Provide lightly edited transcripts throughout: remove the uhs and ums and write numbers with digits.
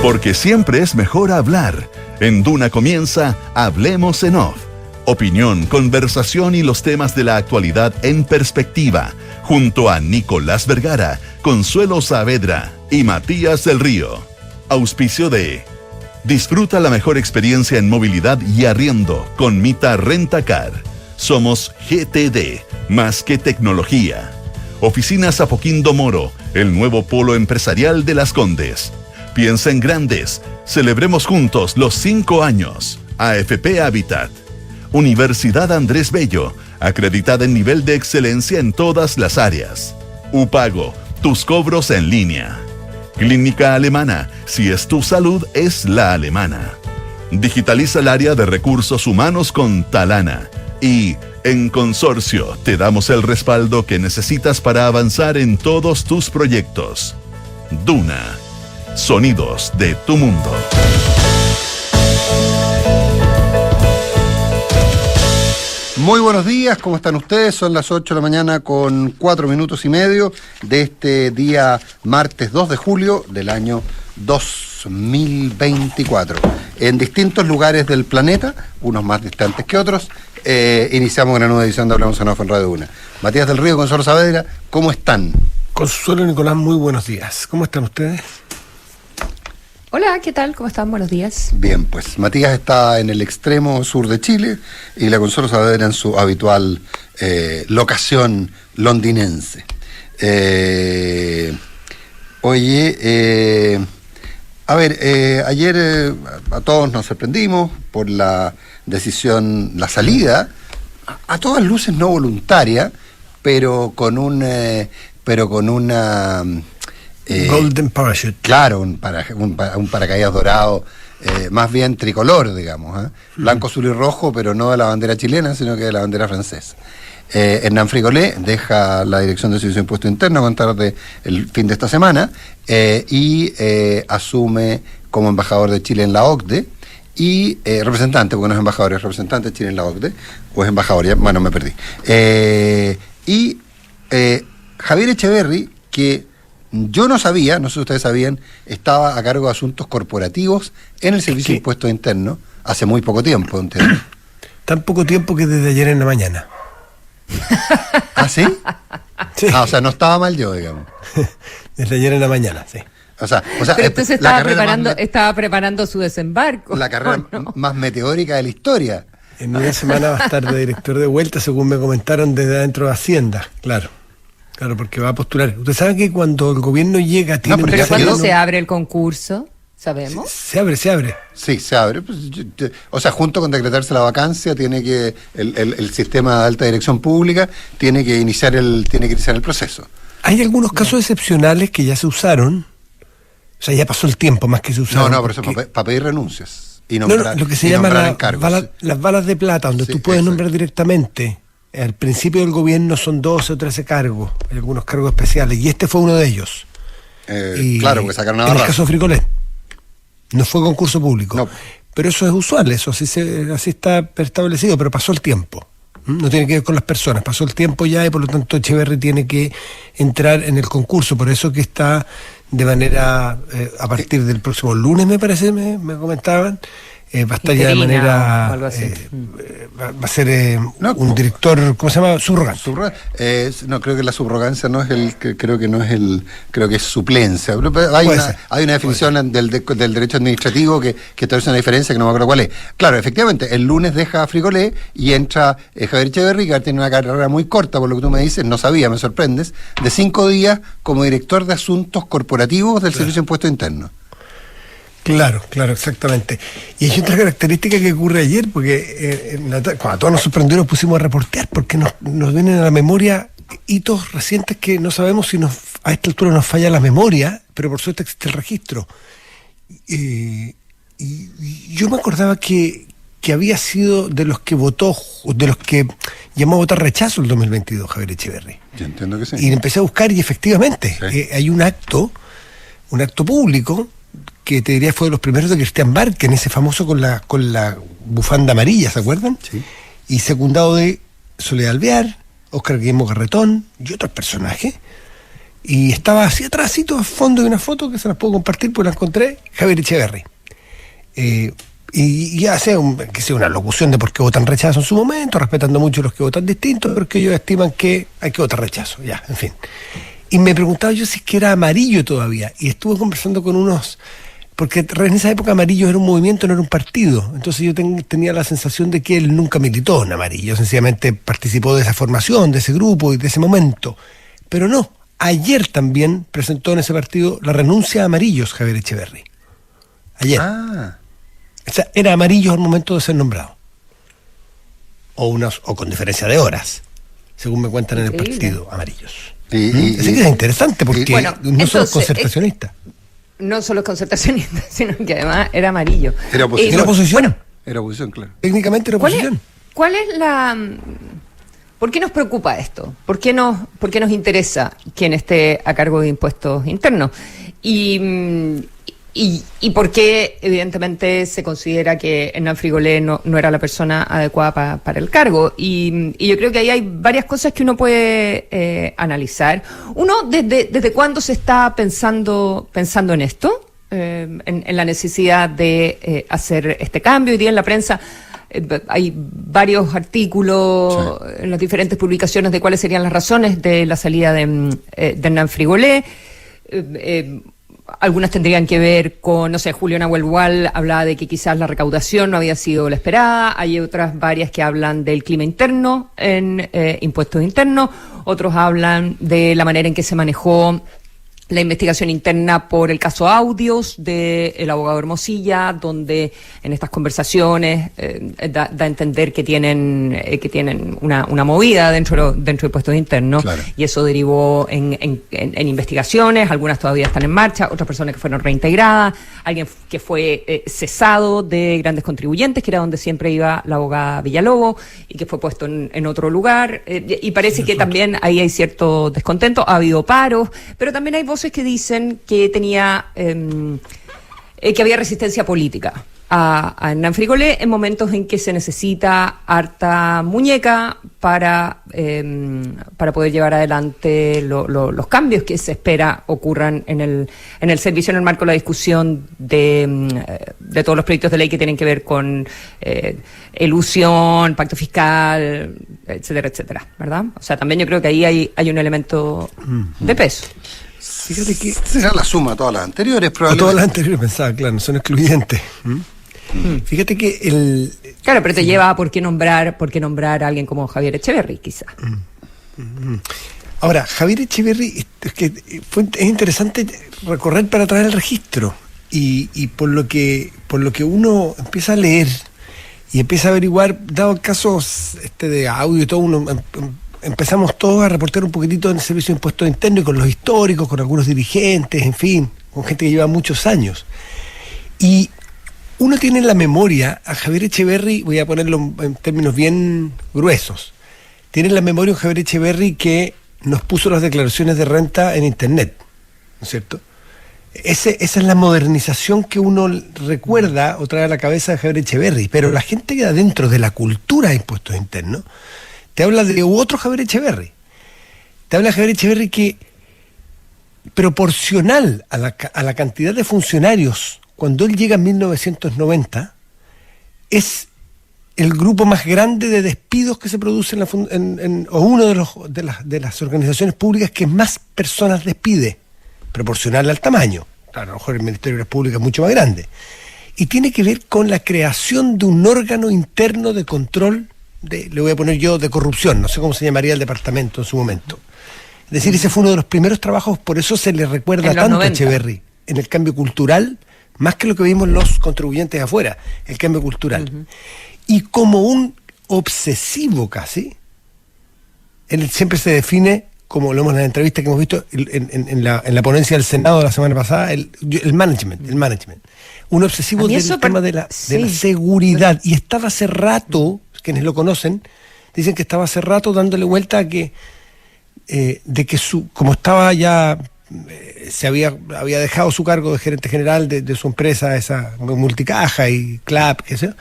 Porque siempre es mejor hablar. En Duna comienza Hablemos en Off. Opinión, conversación y los temas de la actualidad en perspectiva. Junto a Nicolás Vergara, Consuelo Saavedra y Matías del Río. Auspicio de... Disfruta la mejor experiencia en movilidad y arriendo con Mita Rentacar. Somos GTD, más que tecnología. Oficinas Apoquindo Moro, el nuevo polo empresarial de Las Condes. Piensa en grandes. Celebremos juntos los 5 años. AFP Habitat. Universidad Andrés Bello, acreditada en nivel de excelencia en todas las áreas. Upago, tus cobros en línea. Clínica Alemana, si es tu salud, es la alemana. Digitaliza el área de recursos humanos con Talana. Y en Consorcio te damos el respaldo que necesitas para avanzar en todos tus proyectos. Duna. Sonidos de tu mundo. Muy buenos días, ¿cómo están ustedes? Son las 8 de la mañana con 4 minutos y medio de este día martes 2 de julio del año 2024. En distintos lugares del planeta, unos más distantes que otros, iniciamos una nueva edición de Hablamos en Off en Radio Una. Matías del Río, Consuelo Saavedra, ¿cómo están? Consuelo, Nicolás, muy buenos días. ¿Cómo están ustedes? Hola, ¿qué tal? ¿Cómo están? Buenos días. Bien, pues Matías está en el extremo sur de Chile y la Consuelo Saavedra en su habitual locación londinense. Ayer a todos nos sorprendimos por la decisión, la salida, a todas luces no voluntaria, pero con una Golden Parachute. Claro, un paracaídas dorado, más bien tricolor, digamos, blanco, azul y rojo, pero no de la bandera chilena, sino que de la bandera francesa. Hernán Frigolé deja la dirección de Servicio de Impuesto Interno a contar de el fin de esta semana y asume como embajador de Chile en la OCDE y representante, porque no es embajador, es representante de Chile en la OCDE, o es embajador, ya, bueno, me perdí. Javier Echeverri, que yo no sabía, no sé si ustedes sabían, estaba a cargo de asuntos corporativos en el Servicio de Impuestos Internos hace muy poco tiempo. Tan poco tiempo que desde ayer en la mañana. ¿Ah, sí? Sí. O sea, no estaba mal yo, digamos. Desde ayer en la mañana, sí. O sea, pero entonces estaba preparando su desembarco. La carrera más meteórica de la historia. En una semana va a estar de director de vuelta, según me comentaron desde adentro de Hacienda, claro. Claro, porque va a postular. Ustedes saben que cuando el gobierno llega... ¿Pero cuándo se abre el concurso? ¿Sabemos? Se abre. Sí, se abre. Pues, junto con decretarse la vacancia, tiene que el sistema de alta dirección pública tiene que iniciar el proceso. Hay algunos casos excepcionales que ya se usaron. O sea, ya pasó el tiempo más que se usaron. No, por eso, para pedir renuncias. Y lo que se llama las balas de plata, donde tú puedes nombrar directamente. Al principio del gobierno son 12 o 13 cargos, hay algunos cargos especiales, y este fue uno de ellos. Claro, porque sacaron a en el caso de Frigolet. No fue concurso público. No. Pero eso es usual, eso así está establecido, pero pasó el tiempo. No tiene que ver con las personas, pasó el tiempo ya y por lo tanto Echeverri tiene que entrar en el concurso, por eso que está de manera, a partir del próximo lunes me parece, me comentaban, va a estar ya de manera va a ser un director, ¿cómo se llama? Subrogante. No, creo que la subrogancia no es creo que es suplencia. Hay una definición del derecho administrativo que establece una diferencia que no me acuerdo cuál es. Claro, efectivamente, el lunes deja a Frigolé y entra Javier Echeverri, que tiene una carrera muy corta, por lo que tú me dices, no sabía, me sorprendes, de 5 días como director de asuntos corporativos del Servicio de Impuestos Internos. Claro, exactamente. Y hay otra característica que ocurre ayer, porque cuando a todos nos sorprendió nos pusimos a reportear, porque nos vienen a la memoria hitos recientes que no sabemos si a esta altura nos falla la memoria, pero por suerte existe el registro. Y yo me acordaba que había sido de los que votó, de los que llamó a votar rechazo el 2022, Javier Echeverri. Yo entiendo que sí. Y empecé a buscar y efectivamente hay un acto público que te diría fue de los primeros de Cristian Barken, ese famoso con la bufanda amarilla, ¿se acuerdan? Sí. Y secundado de Soledad Alvear, Óscar Guillermo Garretón y otros personajes Y estaba así atrásito, a fondo de una foto que se las puedo compartir, pues la encontré, Javier Echeverri. Y hace una locución de por qué votan rechazo en su momento, respetando mucho a los que votan distintos, pero que ellos estiman que hay que votar rechazo, ya, en fin. Y me preguntaba yo si es que era amarillo todavía, y estuve conversando con unos, porque en esa época Amarillo era un movimiento, no era un partido, entonces yo tenía la sensación de que él nunca militó en Amarillo, sencillamente participó de esa formación, de ese grupo y de ese momento, pero no, ayer también presentó en ese partido la renuncia a Amarillos, Javier Echeverri, ayer. O sea, era Amarillo al momento de ser nombrado. O con diferencia de horas, según me cuentan en el partido, Amarillos. Así que es interesante porque no son concertacionistas. No solo concertacionistas, sino que además era Amarillo. Era oposición. ¿Era oposición? Era oposición, claro. Técnicamente era oposición. ¿Cuál es la...? ¿Por qué nos preocupa esto? ¿Por qué nos interesa quien esté a cargo de impuestos internos? Y por qué, evidentemente, se considera que Hernán Frigolé no era la persona adecuada para el cargo. Y yo creo que ahí hay varias cosas que uno puede analizar. Uno, ¿desde cuándo se está pensando en esto? En la necesidad de hacer este cambio. Hoy día en la prensa hay varios artículos en las diferentes publicaciones de cuáles serían las razones de la salida de Hernán Frigolé. Algunas tendrían que ver con, no sé, Julio Nahuel Hual hablaba de que quizás la recaudación no había sido la esperada. Hay otras varias que hablan del clima interno en impuestos internos. Otros hablan de la manera en que se manejó la investigación interna por el caso Audios del abogado Hermosilla, donde en estas conversaciones da a entender que tienen una movida dentro de impuestos internos, claro. Y eso derivó en investigaciones, algunas todavía están en marcha, otras personas que fueron reintegradas, alguien que fue cesado de Grandes Contribuyentes, que era donde siempre iba la abogada Villalobos, y que fue puesto en otro lugar, y parece que también ahí hay cierto descontento, ha habido paros, pero también hay voces que dicen que que había resistencia política a Hernán Frigolé en momentos en que se necesita harta muñeca para poder llevar adelante los cambios que se espera ocurran en el servicio en el marco de la discusión de todos los proyectos de ley que tienen que ver con elusión, pacto fiscal, etcétera, etcétera, ¿verdad? O sea, también yo creo que ahí hay un elemento de peso. Fíjate que será la suma de todas las anteriores, probablemente. Todas las anteriores pensaba, claro, no son excluyentes. Fíjate que Claro, pero te lleva a por qué nombrar a alguien como Javier Echeverri, quizá. Ahora, Javier Echeverri, es interesante recorrer para atrás el registro. Y por lo que uno empieza a leer y empieza a averiguar, dado el caso de audio y todo, empezamos todos a reportar un poquitito en el Servicio de Impuestos Internos y con los históricos, con algunos dirigentes, en fin, con gente que lleva muchos años. Y uno tiene en la memoria a Javier Echeverri, voy a ponerlo en términos bien gruesos, tiene en la memoria a Javier Echeverri que nos puso las declaraciones de renta en Internet, ¿no es cierto? Esa es la modernización que uno recuerda o trae a la cabeza de Javier Echeverri, pero la gente que dentro de la cultura de impuestos internos te habla de otro Javier Echeverri. Te habla de Javier Echeverri que, proporcional a la cantidad de funcionarios, cuando él llega en 1990, es el grupo más grande de despidos que se produce o uno de las organizaciones públicas que más personas despide, proporcional al tamaño. Claro, a lo mejor el Ministerio de las Públicas es mucho más grande. Y tiene que ver con la creación de un órgano interno de control le voy a poner yo, de corrupción, no sé cómo se llamaría el departamento en su momento. Es decir, ese fue uno de los primeros trabajos, por eso se le recuerda tanto a Echeverri, en el cambio cultural, más que lo que vimos los contribuyentes afuera, el cambio cultural. Y como un obsesivo casi, él siempre se define, como lo vemos en la entrevista que hemos visto en la ponencia del Senado la semana pasada, el management. Un obsesivo del tema de la seguridad. Y estaba hace rato, quienes lo conocen, dicen que estaba hace rato dándole vuelta a que como estaba ya, había dejado su cargo de gerente general de su empresa, esa Multicaja y CLAP, qué sé yo,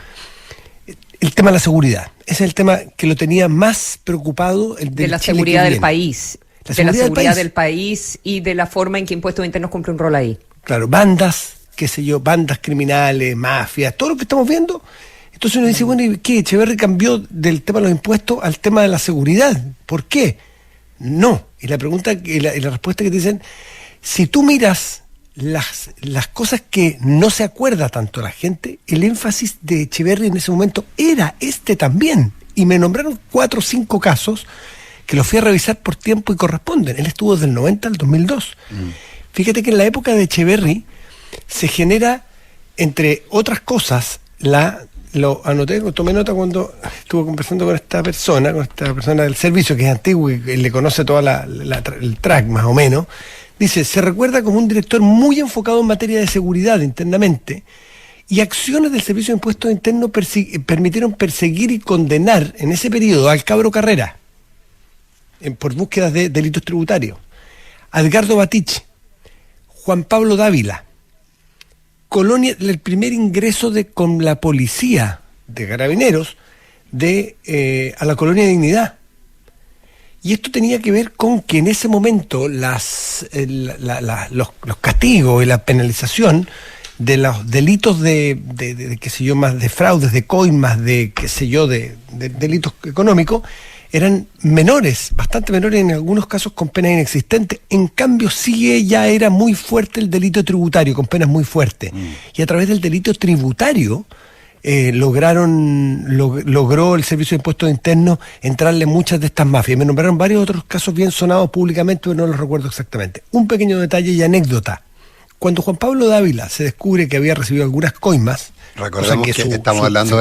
el tema de la seguridad. Ese es el tema que lo tenía más preocupado. De la seguridad del país. de la seguridad del país y de la forma en que Impuestos Internos cumple un rol ahí. Claro, bandas, qué sé yo, bandas criminales, mafias, todo lo que estamos viendo. Entonces uno dice, bueno, ¿y qué? Echeverri cambió del tema de los impuestos al tema de la seguridad. ¿Por qué? No. Y la pregunta y la respuesta que te dicen, si tú miras las cosas que no se acuerda tanto la gente, el énfasis de Echeverri en ese momento era este también. Y me nombraron 4 o 5 casos que los fui a revisar por tiempo y corresponden. Él estuvo desde el 90 al 2002. Fíjate que en la época de Echeverri se genera, entre otras cosas, lo anoté, tomé nota cuando estuve conversando con esta persona del servicio, que es antiguo y le conoce toda el track más o menos. Dice, se recuerda como un director muy enfocado en materia de seguridad internamente, y acciones del Servicio de Impuestos Internos permitieron perseguir y condenar en ese periodo a Alcabro Carrera por búsquedas de delitos tributarios, a Edgardo Batich, Juan Pablo Dávila, Colonia, el primer ingreso con la policía de Carabineros a la Colonia Dignidad. Y esto tenía que ver con que en ese momento los castigos y la penalización de los delitos de qué sé yo, más de fraudes, de coimas, de qué sé yo, de delitos económicos, eran menores, bastante menores, en algunos casos con penas inexistentes. En cambio, sí ya era muy fuerte el delito tributario, con penas muy fuertes. Y a través del delito tributario logró el Servicio de Impuestos Internos entrarle muchas de estas mafias. Me nombraron varios otros casos bien sonados públicamente, pero no los recuerdo exactamente. Un pequeño detalle y anécdota. Cuando Juan Pablo Dávila se descubre que había recibido algunas coimas, recordemos que estamos hablando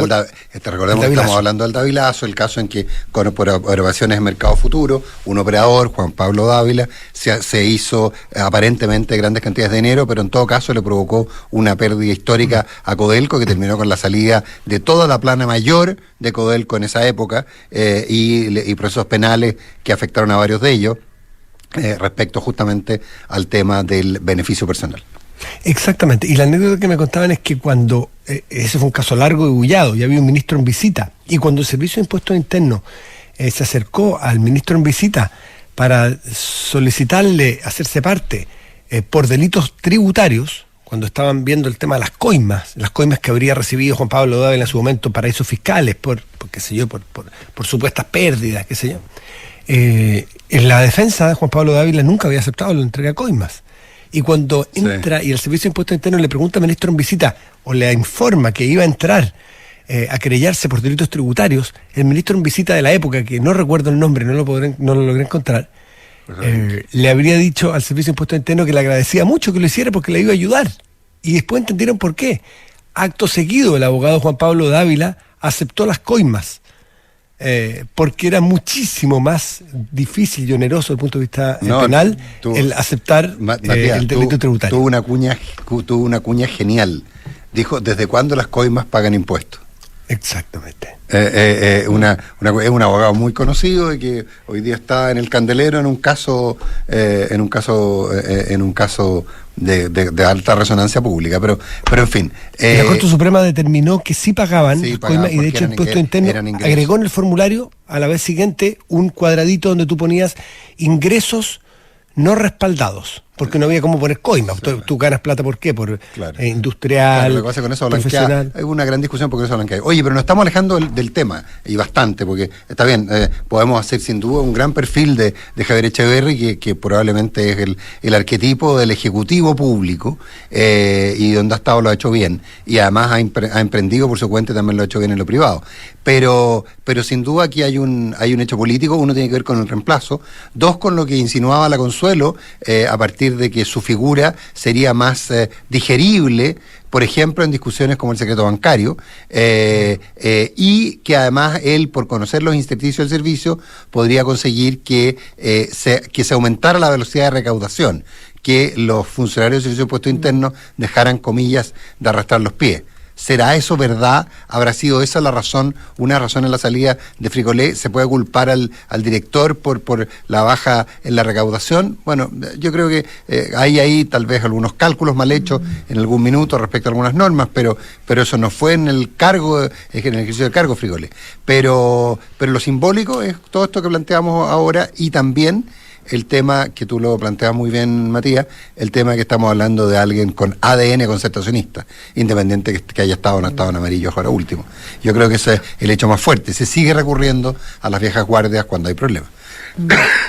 del Davilazo, el caso en que por operaciones en mercado futuro, un operador, Juan Pablo Dávila, se hizo aparentemente grandes cantidades de dinero, pero en todo caso le provocó una pérdida histórica a Codelco, que terminó con la salida de toda la plana mayor de Codelco en esa época, y procesos penales que afectaron a varios de ellos, respecto justamente al tema del beneficio personal. Exactamente, y la anécdota que me contaban es que cuando, ese fue un caso largo y bullado, y había un ministro en visita, y cuando el Servicio de Impuestos Internos se acercó al ministro en visita para solicitarle hacerse parte por delitos tributarios, cuando estaban viendo el tema de las coimas que habría recibido Juan Pablo Dávila en su momento, paraísos fiscales, por qué sé yo, por supuestas pérdidas, qué sé yo, en la defensa de Juan Pablo Dávila nunca había aceptado la entrega de coimas. Y cuando entra y el Servicio de Impuestos Internos le pregunta al ministro en visita o le informa que iba a entrar a querellarse por delitos tributarios, el ministro en visita de la época, que no recuerdo el nombre, no lo logré encontrar, le habría dicho al Servicio de Impuestos Internos que le agradecía mucho que lo hiciera porque le iba a ayudar. Y después entendieron por qué. Acto seguido, el abogado Juan Pablo Dávila aceptó las coimas, porque era muchísimo más difícil y oneroso desde el punto de vista penal el aceptar Matías, el delito tributario. Tuvo una cuña genial. Dijo, ¿desde cuándo las coimas pagan impuestos? Exactamente. Es un abogado muy conocido y que hoy día está en el candelero en un caso de alta resonancia pública, pero en fin. La Corte Suprema determinó que sí pagaban las coimas, y de hecho el Impuesto Interno agregó en el formulario a la vez siguiente un cuadradito donde tú ponías ingresos no respaldados, porque no había cómo poner coimas. Tú ganas plata, ¿por qué? Por industrial, claro, lo que pasa con eso profesional. Hay una gran discusión porque eso blanquea. Oye, pero nos estamos alejando del tema, y bastante, porque está bien, podemos hacer sin duda un gran perfil de Javier Echeverri, que probablemente es el arquetipo del ejecutivo público, y donde ha estado lo ha hecho bien, y además ha emprendido por su cuenta, también lo ha hecho bien en lo privado. Pero sin duda aquí hay un hecho político. Uno tiene que ver con el reemplazo, dos, con lo que insinuaba la Consuelo, a partir de que su figura sería más digerible, por ejemplo, en discusiones como el secreto bancario, y que además él, por conocer los intersticios del servicio, podría conseguir que se aumentara la velocidad de recaudación, que los funcionarios del Servicio de Impuestos Internos dejaran, comillas, de arrastrar los pies. ¿Será eso verdad? ¿Habrá sido esa la razón, una razón en la salida de Frigolet? ¿Se puede culpar al director por la baja en la recaudación? Bueno, yo creo que hay ahí tal vez algunos cálculos mal hechos en algún minuto respecto a algunas normas, pero eso no fue en el ejercicio del cargo Frigolet. Pero lo simbólico es todo esto que planteamos ahora, y también el tema que tú lo planteas muy bien, Matías, el tema que estamos hablando de alguien con ADN concertacionista, independiente que haya estado o no estado en amarillo ahora último. Yo creo que ese es el hecho más fuerte. Se sigue recurriendo a las viejas guardias cuando hay problemas.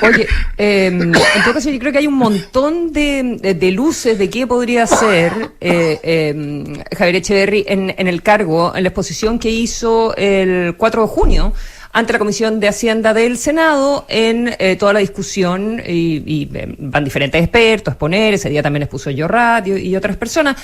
Oye, en todo caso yo creo que hay un montón de luces de qué podría ser Javier Echeverry en el cargo, en la exposición que hizo el 4 de junio ante la Comisión de Hacienda del Senado en toda la discusión y van diferentes expertos a exponer. Ese día también expuso Yo Radio y otras personas,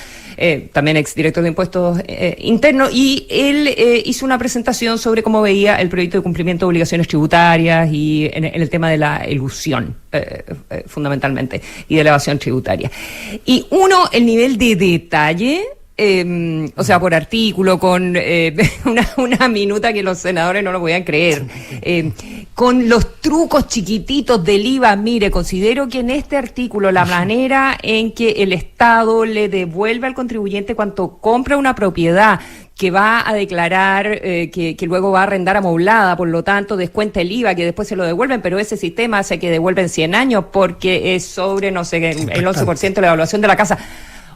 también exdirector de Impuestos Internos, y él hizo una presentación sobre cómo veía el proyecto de cumplimiento de obligaciones tributarias y en el tema de la elusión, fundamentalmente, y de la evasión tributaria. Y el nivel de detalle, o sea, por artículo, con una minuta que los senadores no lo podían creer, con los trucos chiquititos del IVA. Mire, considero que en este artículo la manera en que el Estado le devuelve al contribuyente cuando compra una propiedad que va a declarar, que luego va a arrendar amoblada, por lo tanto descuenta el IVA, que después se lo devuelven, pero ese sistema hace que devuelven 100 años porque es sobre, no sé, el 11% de la evaluación de la casa.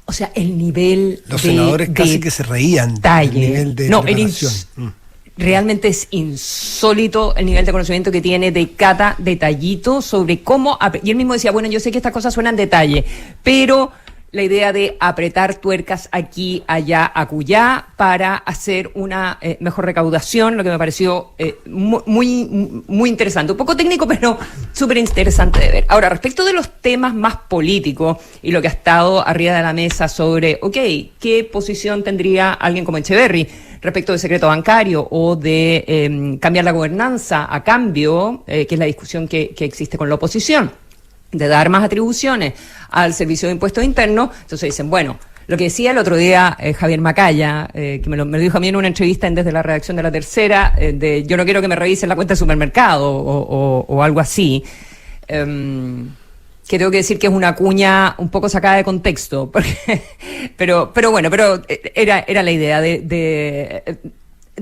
O sea, el nivel los senadores casi que se reían del nivel de preparación. Realmente es insólito el nivel de conocimiento que tiene de cada detallito sobre cómo... Y él mismo decía, bueno, yo sé que estas cosas suenan detalle, pero la idea de apretar tuercas aquí, allá, acullá, para hacer una mejor recaudación, lo que me pareció muy interesante. Un poco técnico, pero súper interesante de ver. Ahora, respecto de los temas más políticos y lo que ha estado arriba de la mesa sobre, ¿qué posición tendría alguien como Echeverry respecto del secreto bancario o de cambiar la gobernanza a cambio, que es la discusión que existe con la oposición, de dar más atribuciones al Servicio de Impuestos Internos? Entonces dicen, bueno, lo que decía el otro día Javier Macaya, que me lo dijo a mí en una entrevista desde la redacción de La Tercera, yo no quiero que me revisen la cuenta de supermercado o algo así, que tengo que decir que es una cuña un poco sacada de contexto, porque, pero era la idea de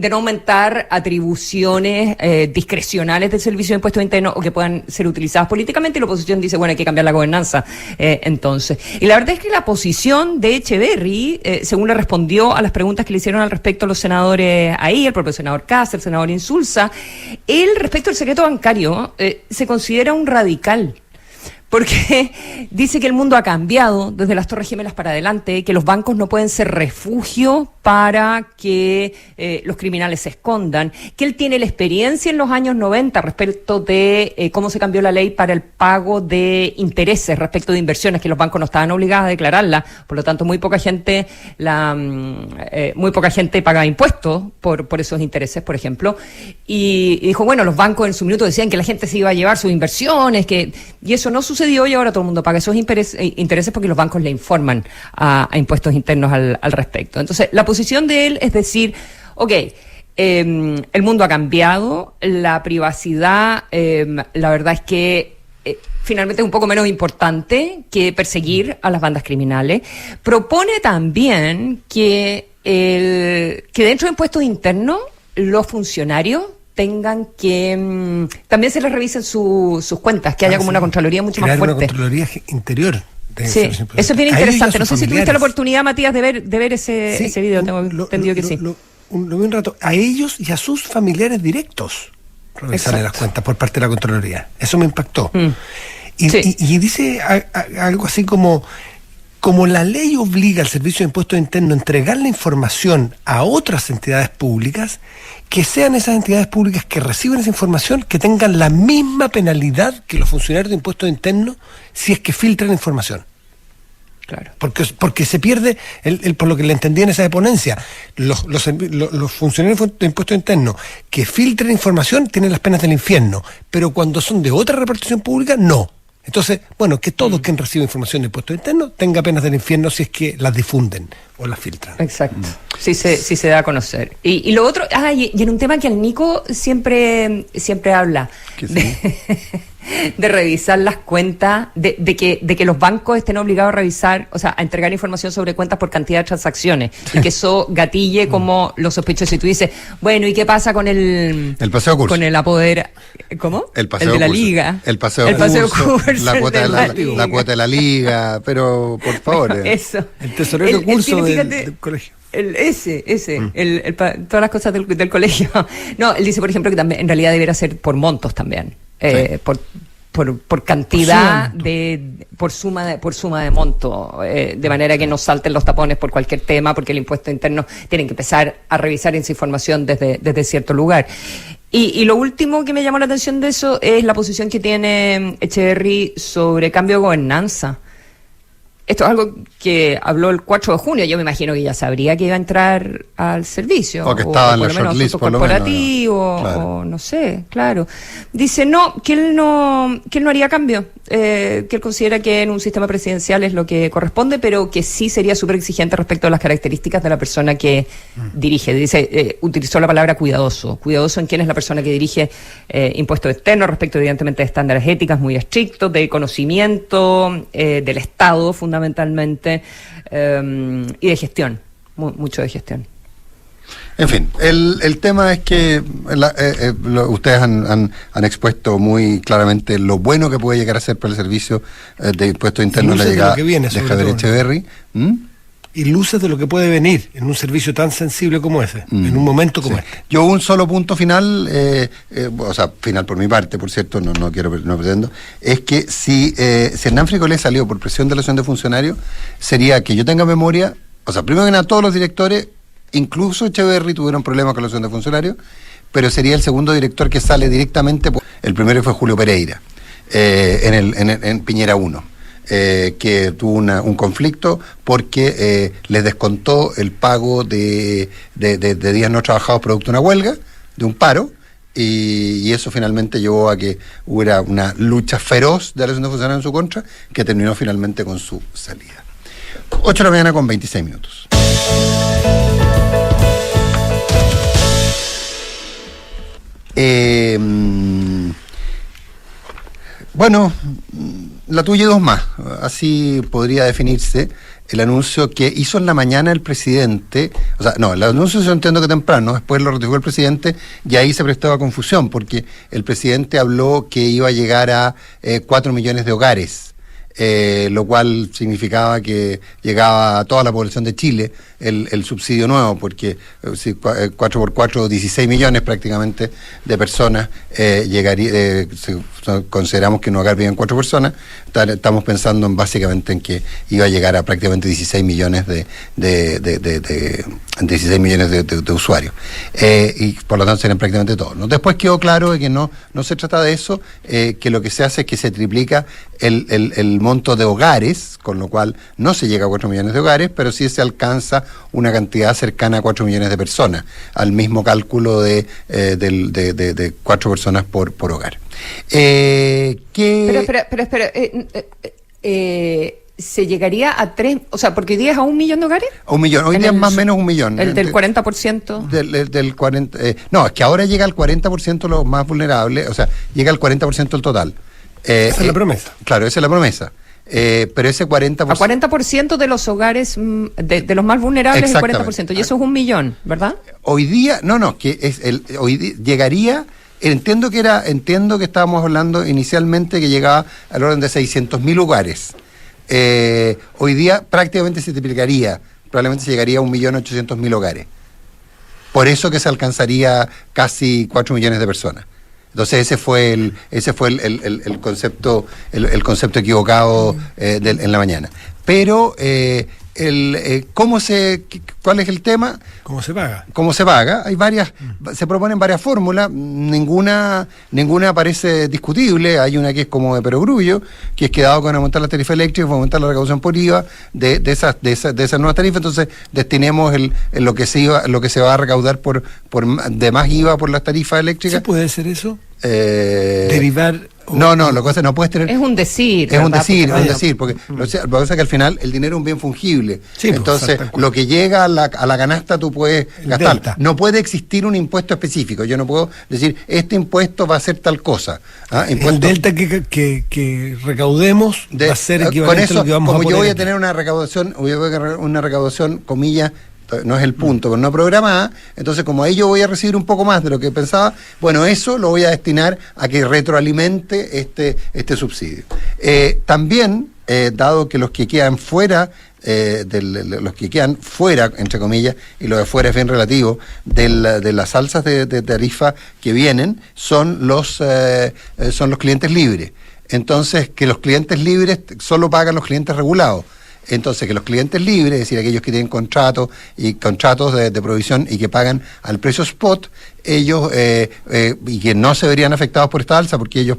no aumentar atribuciones discrecionales del Servicio de Impuestos Internos o que puedan ser utilizadas políticamente, y la oposición dice, bueno, hay que cambiar la gobernanza entonces. Y la verdad es que la posición de Echeverry, según le respondió a las preguntas que le hicieron al respecto a los senadores ahí, el propio senador Kast, el senador Insulza, él, respecto al secreto bancario, se considera un radical, porque dice que el mundo ha cambiado desde las Torres Gemelas para adelante, que los bancos no pueden ser refugio para que los criminales se escondan, que él tiene la experiencia en los años 90 respecto de cómo se cambió la ley para el pago de intereses respecto de inversiones, que los bancos no estaban obligados a declararlas, por lo tanto muy poca gente paga impuestos por esos intereses, por ejemplo, y dijo, bueno, los bancos en su minuto decían que la gente se iba a llevar sus inversiones, y eso no sucedió, y ahora todo el mundo paga esos intereses porque los bancos le informan a impuestos internos al respecto. Entonces, la posición de él es decir, el mundo ha cambiado, la privacidad, la verdad es que finalmente es un poco menos importante que perseguir a las bandas criminales. Propone también que dentro de impuestos internos los funcionarios tengan que también se les revisen sus cuentas, que haya como una Contraloría mucho más fuerte. Una Contraloría interior. Sí, eso es bien interesante. No sé si tuviste la oportunidad, Matías, de ver ese video. Tengo entendido que sí. Lo vi un rato. A ellos y a sus familiares directos revisarle las cuentas por parte de la Contraloría. Eso me impactó. Y dice algo así como la ley obliga al Servicio de Impuestos Internos a entregar la información a otras entidades públicas, que sean esas entidades públicas que reciben esa información que tengan la misma penalidad que los funcionarios de Impuestos Internos si es que filtran información. Claro. Porque se pierde, por lo que le entendí en esa ponencia, los funcionarios de Impuestos Internos que filtren información tienen las penas del infierno, pero cuando son de otra repartición pública, no. Entonces, bueno, que todo quien recibe información de impuestos internos tenga penas del infierno si es que las difunden o las filtran. Exacto. Sí se da a conocer. Y lo otro, y en un tema que el Nico siempre habla. de revisar las cuentas, de que los bancos estén obligados a revisar, o sea, a entregar información sobre cuentas por cantidad de transacciones, y que eso gatille como los sospechosos. Y tú dices, bueno, ¿y qué pasa con el paseo curso? Con el apoder, ¿cómo? El paseo de la curso. liga. El paseo curso, la cuota de la liga. la cuota de la liga, pero por favor. Eso. El tesorero curso tiene, del colegio. Todas las cosas del colegio. No, él dice, por ejemplo, que también en realidad debería ser por montos también, Sí. por cantidad por suma de monto, de manera que no salten los tapones por cualquier tema, porque el impuesto interno tienen que empezar a revisar esa información desde cierto lugar. Y lo último que me llamó la atención de eso es la posición que tiene Echeverry sobre cambio de gobernanza. Esto es algo que habló el 4 de junio. Yo me imagino que ya sabría que iba a entrar al servicio. O que estaba en la por lo menos shortlist, asuntos por lo menos, corporativos, claro. o no sé, claro. Dice que él no haría cambio, que él considera que en un sistema presidencial es lo que corresponde, pero que sí sería súper exigente respecto a las características de la persona que dirige. Dice, utilizó la palabra cuidadoso en quién es la persona que dirige impuestos externos, respecto evidentemente de estándares éticos muy estrictos, de conocimiento del Estado fundamentalmente, y de gestión, mucho de gestión. En fin, el tema es que ustedes han expuesto muy claramente lo bueno que puede llegar a ser para el servicio de impuestos internos la llegada de Javier Echeverry. Y luces de lo que puede venir en un servicio tan sensible como ese, en un momento como este. Yo un solo punto final, o sea, final por mi parte, por cierto, no pretendo, es que si Hernán Fricolé salió por presión de la asociación de funcionarios, sería que yo tenga memoria, o sea, primero que nada, todos los directores, incluso Echeverry, tuvieron problemas con la asociación de funcionarios, pero sería el segundo director que sale directamente, el primero fue Julio Pereira, en Piñera 1. Que tuvo un conflicto porque les descontó el pago de días no trabajados producto de una huelga, de un paro, y eso finalmente llevó a que hubiera una lucha feroz de la asociación de funcionarios en su contra, que terminó finalmente con su salida. 8 de la mañana con 26 minutos. Bueno, la tuya y dos más. Así podría definirse el anuncio que hizo en la mañana el presidente. O sea, no, el anuncio yo entiendo que temprano, después lo ratificó el presidente y ahí se prestó a confusión porque el presidente habló que iba a llegar a 4 millones de hogares. Lo cual significaba que llegaba a toda la población de Chile el subsidio nuevo, porque si 4 por 4, 16 millones prácticamente de personas llegaría, si consideramos que en un hogar viven 4 personas, estamos pensando básicamente en que iba a llegar a prácticamente 16 millones de usuarios, y por lo tanto serían prácticamente todos, ¿no? Después quedó claro de que no se trata de eso, que lo que se hace es que se triplica el monto de hogares, con lo cual no se llega a 4 millones de hogares, pero sí se alcanza una cantidad cercana a 4 millones de personas, al mismo cálculo de 4 personas por hogar. Espera. ¿Se llegaría a 3, o sea, porque hoy día es a 1 millón de hogares? A 1 millón, hoy día es más o menos 1 millón. El del 40%. Del 40, no, es que ahora llega al 40% los más vulnerables, o sea, llega al 40% el total. Esa es la promesa. Claro, esa es la promesa. Pero ese 40%... A 40% de los hogares, de los más vulnerables, el 40%. Y eso es 1 millón, ¿verdad? Hoy día, que es hoy día, llegaría... Entiendo que estábamos hablando inicialmente que llegaba al orden de 600.000 hogares. Hoy día prácticamente se triplicaría, probablemente se llegaría a 1.800.000 hogares. Por eso que se alcanzaría casi 4 millones de personas. Entonces ese fue el concepto equivocado en la mañana. Pero ¿cuál es el tema? ¿Cómo se paga? ¿Cómo se paga? Hay varias, se proponen varias fórmulas, ninguna parece discutible. Hay una que es como de perogrullo, que es que dado con aumentar la tarifa eléctrica, aumentar la recaudación por IVA de esas nuevas tarifas, entonces destinemos lo que se va a recaudar por de más IVA por las tarifas eléctricas. ¿Se puede hacer eso? Derivar No, lo que pasa es que no puedes tener... Es un decir. Es un ¿verdad? decir, Porque es un decir, porque lo que pasa es que al final el dinero es un bien fungible. Sí, pues, entonces, exacto. lo que llega a la canasta tú puedes El gastar. delta. No puede existir un impuesto específico. Yo no puedo decir, este impuesto va a ser tal cosa. El Impuesto delta que recaudemos va a ser con equivalente eso, a lo que vamos a como poner yo voy a aquí. tener una recaudación, comillas, no es el punto, pero no programada, entonces como ahí yo voy a recibir un poco más de lo que pensaba, bueno, eso lo voy a destinar a que retroalimente este subsidio. También, dado que los que quedan fuera, los que quedan fuera, entre comillas, y lo de fuera es bien relativo, de las alzas de tarifa que vienen, son los clientes libres. Entonces, que los clientes libres solo pagan los clientes regulados. Entonces, que los clientes libres, es decir, aquellos que tienen contratos de provisión y que pagan al precio spot, ellos, y que no se verían afectados por esta alza, porque ellos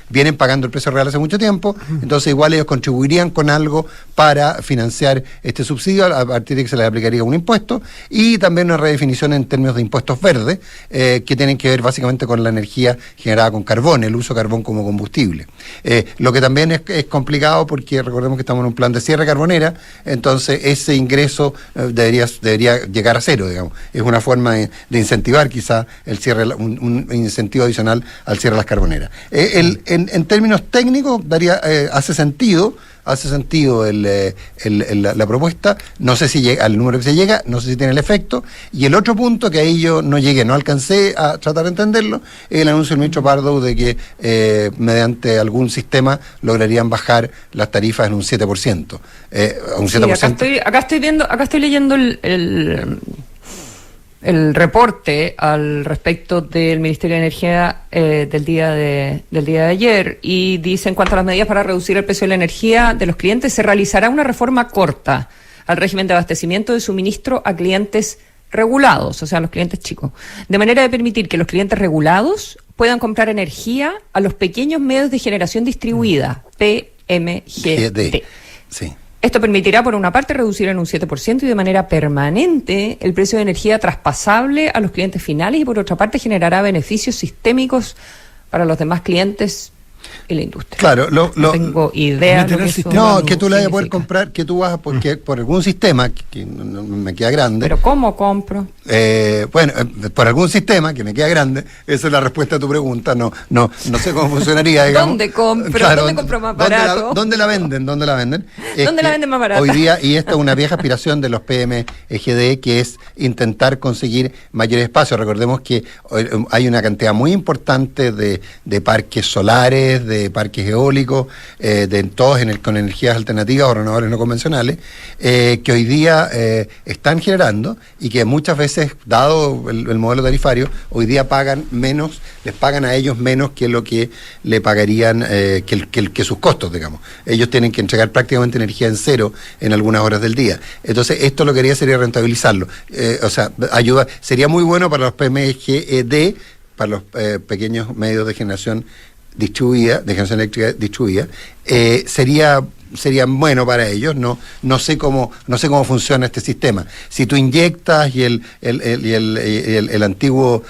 vienen pagando el precio real hace mucho tiempo, entonces igual ellos contribuirían con algo para financiar este subsidio, a partir de que se les aplicaría un impuesto, y también una redefinición en términos de impuestos verdes, que tienen que ver básicamente con la energía generada con carbón, el uso de carbón como combustible. Lo que también es complicado, porque recordemos que estamos en un plan de cierre carbonera, entonces ese ingreso debería llegar a cero, digamos. Es una forma de incentivar quizá el cierre, un incentivo adicional al cierre de las carboneras. En términos técnicos hace sentido la propuesta, no sé si llega al número que se llega, no sé si tiene el efecto, y el otro punto que ahí yo no alcancé a tratar de entenderlo, es el anuncio del ministro Pardo de que mediante algún sistema lograrían bajar las tarifas en un 7%. Un 7%. Sí, acá estoy leyendo el reporte al respecto del Ministerio de Energía del día de ayer, y dice: en cuanto a las medidas para reducir el precio de la energía de los clientes, se realizará una reforma corta al régimen de abastecimiento de suministro a clientes regulados, o sea, los clientes chicos, de manera de permitir que los clientes regulados puedan comprar energía a los pequeños medios de generación distribuida, PMGD. Sí. Esto permitirá, por una parte, reducir en un 7% y de manera permanente el precio de energía traspasable a los clientes finales, y por otra parte generará beneficios sistémicos para los demás clientes y la industria. Claro, no tengo idea de lo que eso no, que tú le vas a poder significa. comprar, que tú vas a porque por algún sistema que no me queda grande. Pero ¿cómo compro? Por algún sistema que me queda grande, esa es la respuesta a tu pregunta. No sé cómo funcionaría, digamos. ¿Dónde compro? Claro, ¿Dónde compro más barato? ¿Dónde la venden? ¿Dónde la venden más barato? Hoy día, y esta es una vieja aspiración de los PMGD, que es intentar conseguir mayores espacios. Recordemos que hay una cantidad muy importante de parques solares, de parques eólicos, todos con energías alternativas o renovables no convencionales, que hoy día están generando, y que muchas veces, dado el modelo tarifario, hoy día les pagan a ellos menos que lo que le pagarían, que sus costos, digamos. Ellos tienen que entregar prácticamente energía en cero en algunas horas del día. Entonces, esto lo que haría sería rentabilizarlo. Sería muy bueno para los PMGD, para los pequeños medios de generación distribuida, de generación eléctrica distribuida. Sería bueno para ellos. No sé cómo funciona este sistema. Si tú inyectas y el antiguo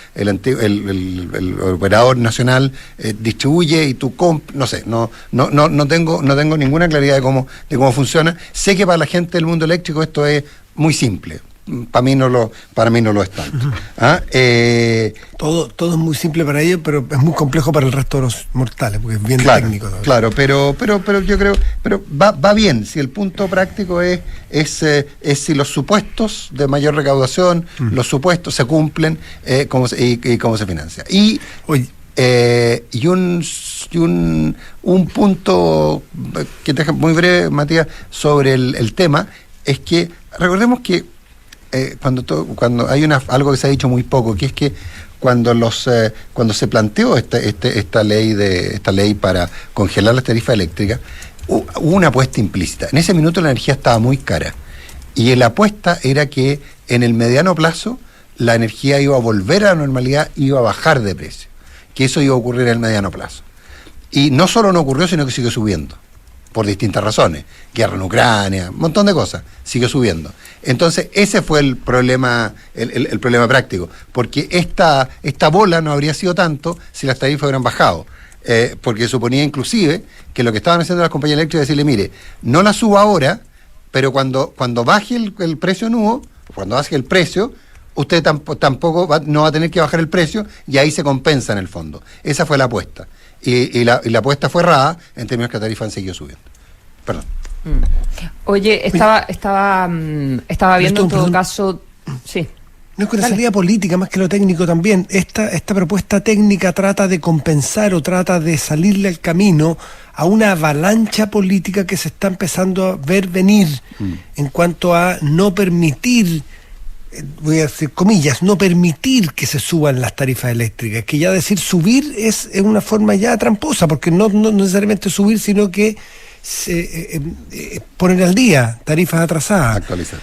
operador nacional distribuye y tú no sé, no tengo ninguna claridad de cómo funciona. Sé que para la gente del mundo eléctrico esto es muy simple. Para mí no lo es tanto. Todo es muy simple para ellos, pero es muy complejo para el resto de los mortales, porque es bien técnico todavía. Claro, pero yo creo, va bien, si el punto práctico es si los supuestos de mayor recaudación, los supuestos se cumplen, cómo se financia. Y un punto que te deja muy breve, Matías, sobre el tema, es que recordemos que cuando hay algo que se ha dicho muy poco, que es que cuando se planteó esta ley para congelar las tarifas eléctricas, hubo una apuesta implícita. En ese minuto la energía estaba muy cara, y la apuesta era que en el mediano plazo la energía iba a volver a la normalidad, iba a bajar de precio, que eso iba a ocurrir en el mediano plazo. Y no solo no ocurrió, sino que sigue subiendo, por distintas razones, guerra en Ucrania, un montón de cosas, sigue subiendo. Entonces, ese fue el problema, el problema práctico, porque esta bola no habría sido tanto si las tarifas hubieran bajado. porque suponía inclusive que lo que estaban haciendo las compañías eléctricas es decirle, mire, no la subo ahora, pero cuando baje el precio nuevo, cuando baje el precio, usted tampoco no va a tener que bajar el precio, y ahí se compensa en el fondo. Esa fue la apuesta. Y la apuesta fue errada en términos que la tarifa han seguido subiendo. Perdón. Oye, estaba viendo en todo caso... Sí. No es con la salida política, más que lo técnico también. Esta propuesta técnica trata de compensar o trata de salirle al camino a una avalancha política que se está empezando a ver venir en cuanto a no permitir, voy a decir comillas, no permitir que se suban las tarifas eléctricas. Que ya decir subir es una forma ya tramposa, porque no necesariamente subir, sino que poner al día tarifas atrasadas, actualizar.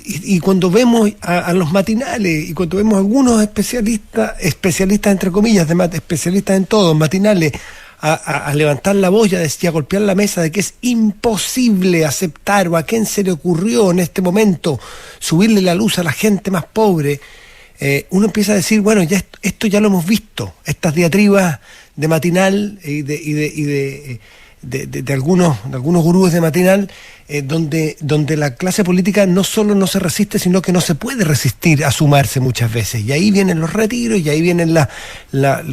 Y cuando vemos a los matinales, y cuando vemos a algunos especialistas entre comillas, especialistas en todo, matinales, a levantar la voz y a golpear la mesa de que es imposible aceptar, o a quién se le ocurrió en este momento subirle la luz a la gente más pobre, uno empieza a decir, bueno, ya esto ya lo hemos visto, estas diatribas de matinal y de algunos gurúes de matinal, donde la clase política no solo no se resiste, sino que no se puede resistir a sumarse muchas veces. Y ahí vienen los retiros, y ahí vienen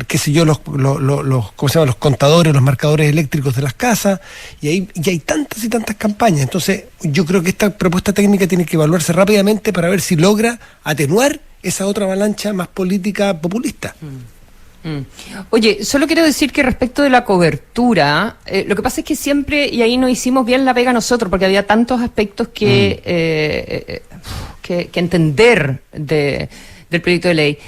qué sé yo, los ¿cómo se llama? Los contadores, los marcadores eléctricos de las casas, y hay tantas y tantas campañas. Entonces, yo creo que esta propuesta técnica tiene que evaluarse rápidamente para ver si logra atenuar esa otra avalancha más política populista. Oye, solo quiero decir que respecto de la cobertura, lo que pasa es que siempre, y ahí no hicimos bien la pega nosotros, porque había tantos aspectos que entender del proyecto de ley,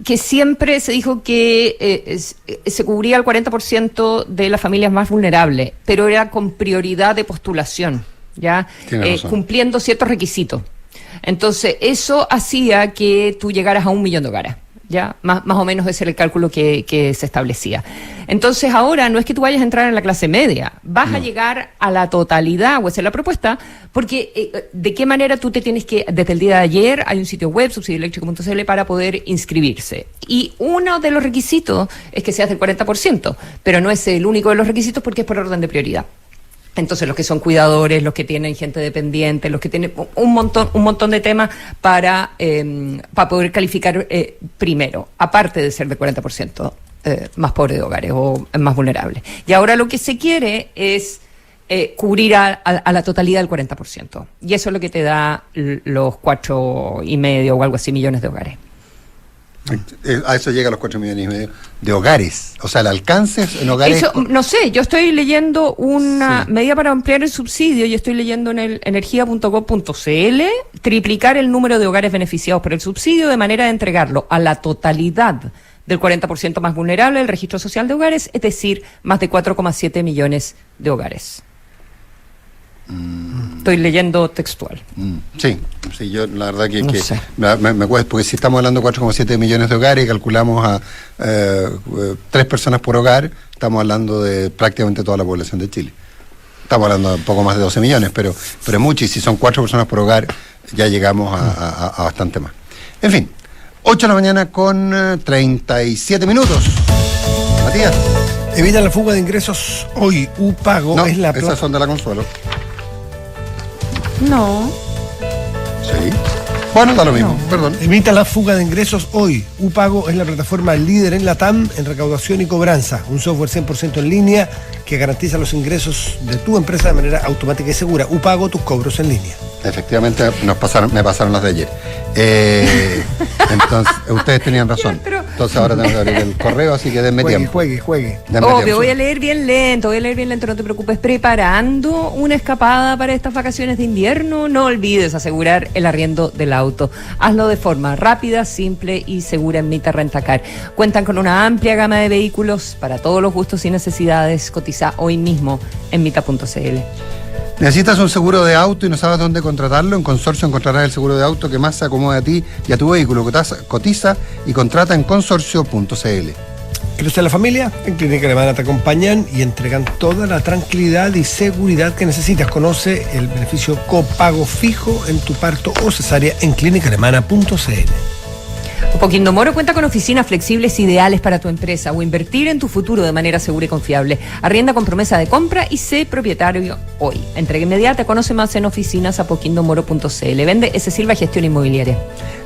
que siempre se dijo que se cubría el 40% de las familias más vulnerables, pero era con prioridad de postulación, ¿ya? Cumpliendo ciertos requisitos. Entonces, eso hacía que tú llegaras a 1 millón de hogares. Ya, más o menos ese era el cálculo que se establecía. Entonces ahora no es que tú vayas a entrar en la clase media, vas a llegar a la totalidad, o esa es la propuesta, porque de qué manera tú te tienes que, desde el día de ayer hay un sitio web, subsidioeléctrico.cl, para poder inscribirse. Y uno de los requisitos es que seas del 40%, pero no es el único de los requisitos, porque es por orden de prioridad. Entonces, los que son cuidadores, los que tienen gente dependiente, los que tienen un montón de temas para poder calificar primero, aparte de ser del 40% más pobres de hogares o más vulnerables. Y ahora lo que se quiere es cubrir a la totalidad del 40%. Y eso es lo que te da los 4,5 o algo así millones de hogares. A eso llega a los 4,5 millones de hogares. O sea, el alcance en hogares... Eso, no sé, yo estoy leyendo una medida para ampliar el subsidio, y estoy leyendo en el energia.gov.cl, triplicar el número de hogares beneficiados por el subsidio de manera de entregarlo a la totalidad del 40% más vulnerable del registro social de hogares, es decir, más de 4,7 millones de hogares. Estoy leyendo textual. Sí, yo la verdad que, no sé. me cuesta, porque si estamos hablando de 4,7 millones de hogares y calculamos a 3 personas por hogar, estamos hablando de prácticamente toda la población de Chile. Estamos hablando de un poco más de 12 millones, pero es mucho, y si son 4 personas por hogar, ya llegamos a bastante más. En fin, 8 de la mañana con 37 minutos. Matías. Evita la fuga de ingresos hoy. UPago No, es la esas son de la Consuelo. No. Sí. Bueno, da lo mismo, perdón. Evita la fuga de ingresos hoy. UPago es la plataforma líder en la TAM en recaudación y cobranza. Un software 100% en línea que garantiza los ingresos de tu empresa de manera automática y segura. UPago, tus cobros en línea. Efectivamente, me pasaron las de ayer. Entonces, ustedes tenían razón. Entonces ahora tengo que abrir el correo, así que denme tiempo. Juegue. Obvio, voy a leer bien lento, no te preocupes. Preparando una escapada para estas vacaciones de invierno, no olvides asegurar el arriendo del auto. Hazlo de forma rápida, simple y segura en Mita Rentacar. Cuentan con una amplia gama de vehículos para todos los gustos y necesidades. Cotiza hoy mismo en mita.cl. ¿Necesitas un seguro de auto y no sabes dónde contratarlo? En Consorcio encontrarás el seguro de auto que más se acomode a ti y a tu vehículo. Cotiza y contrata en consorcio.cl. ¿Quieres ser la familia? En Clínica Alemana te acompañan y entregan toda la tranquilidad y seguridad que necesitas. Conoce el beneficio copago fijo en tu parto o cesárea en clínicaalemana.cl. Apoquindo Moro cuenta con oficinas flexibles ideales para tu empresa o invertir en tu futuro de manera segura y confiable. Arrienda con promesa de compra y sé propietario hoy. Entrega inmediata. Conoce más en oficinasapoquindomoro.cl. Vende S. Silva Gestión Inmobiliaria.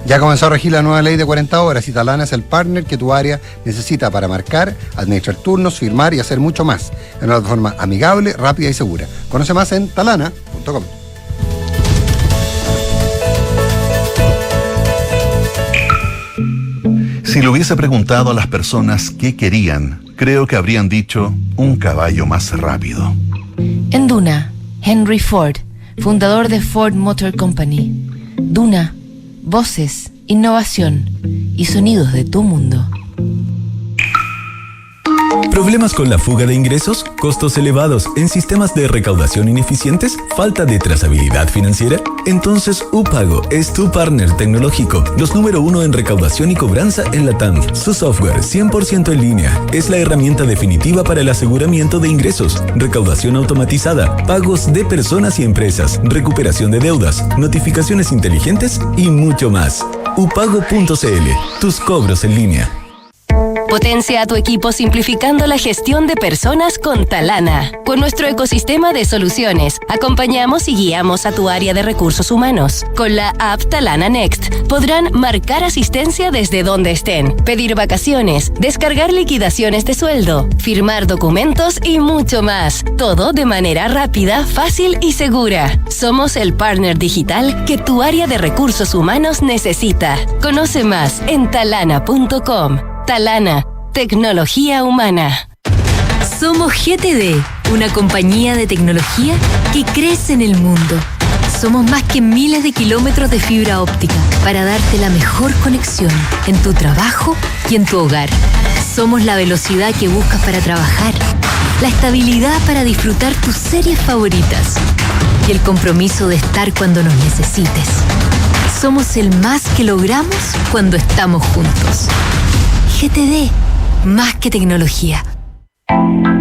Ya comenzó a regir la nueva ley de 40 horas y Talana es el partner que tu área necesita para marcar, administrar turnos, firmar y hacer mucho más. En una forma amigable, rápida y segura. Conoce más en talana.com. Si le hubiese preguntado a las personas qué querían, creo que habrían dicho un caballo más rápido. En Duna, Henry Ford, fundador de Ford Motor Company. Duna, voces, innovación y sonidos de tu mundo. ¿Problemas con la fuga de ingresos? ¿Costos elevados en sistemas de recaudación ineficientes? ¿Falta de trazabilidad financiera? Entonces UPago es tu partner tecnológico, los número 1 en recaudación y cobranza en la TAM. Su software 100% en línea es la herramienta definitiva para el aseguramiento de ingresos, recaudación automatizada, pagos de personas y empresas, recuperación de deudas, notificaciones inteligentes y mucho más. upago.cl, tus cobros en línea. Potencia a tu equipo simplificando la gestión de personas con Talana. Con nuestro ecosistema de soluciones, acompañamos y guiamos a tu área de recursos humanos. Con la app Talana Next, podrán marcar asistencia desde donde estén, pedir vacaciones, descargar liquidaciones de sueldo, firmar documentos y mucho más. Todo de manera rápida, fácil y segura. Somos el partner digital que tu área de recursos humanos necesita. Conoce más en talana.com. Talana, tecnología humana. Somos GTD, una compañía de tecnología que crece en el mundo. Somos más que miles de kilómetros de fibra óptica para darte la mejor conexión en tu trabajo y en tu hogar. Somos la velocidad que buscas para trabajar, la estabilidad para disfrutar tus series favoritas y el compromiso de estar cuando nos necesites. Somos el más que logramos cuando estamos juntos. GTD, más que tecnología.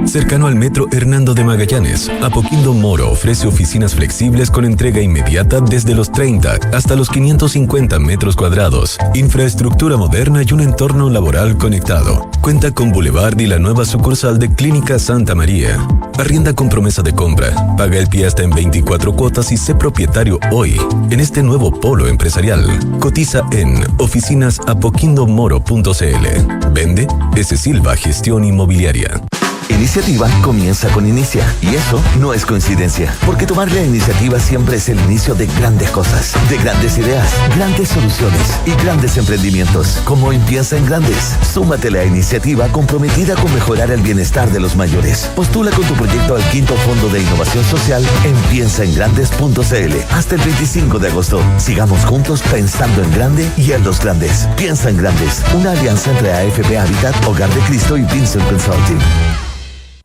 Cercano al metro Hernando de Magallanes, Apoquindo Moro ofrece oficinas flexibles con entrega inmediata desde los 30 hasta los 550 metros cuadrados, infraestructura moderna y un entorno laboral conectado. Cuenta con Boulevard y la nueva sucursal de Clínica Santa María. Arrienda con promesa de compra, paga el pie hasta en 24 cuotas y sé propietario hoy en este nuevo polo empresarial. Cotiza en oficinasapoquindomoro.cl. Vende S. Silva Gestión Inmobiliaria. Iniciativa comienza con Inicia, y eso no es coincidencia, porque tomar la iniciativa siempre es el inicio de grandes cosas, de grandes ideas, grandes soluciones y grandes emprendimientos. Como en Piensa en Grandes, súmate a la iniciativa comprometida con mejorar el bienestar de los mayores. Postula con tu proyecto al 5º Fondo de Innovación Social en piensaengrandes.cl hasta el 25 de agosto. Sigamos juntos pensando en grande y en los grandes. Piensa en Grandes, una alianza entre AFP Habitat, Hogar de Cristo y Vincent Consulting.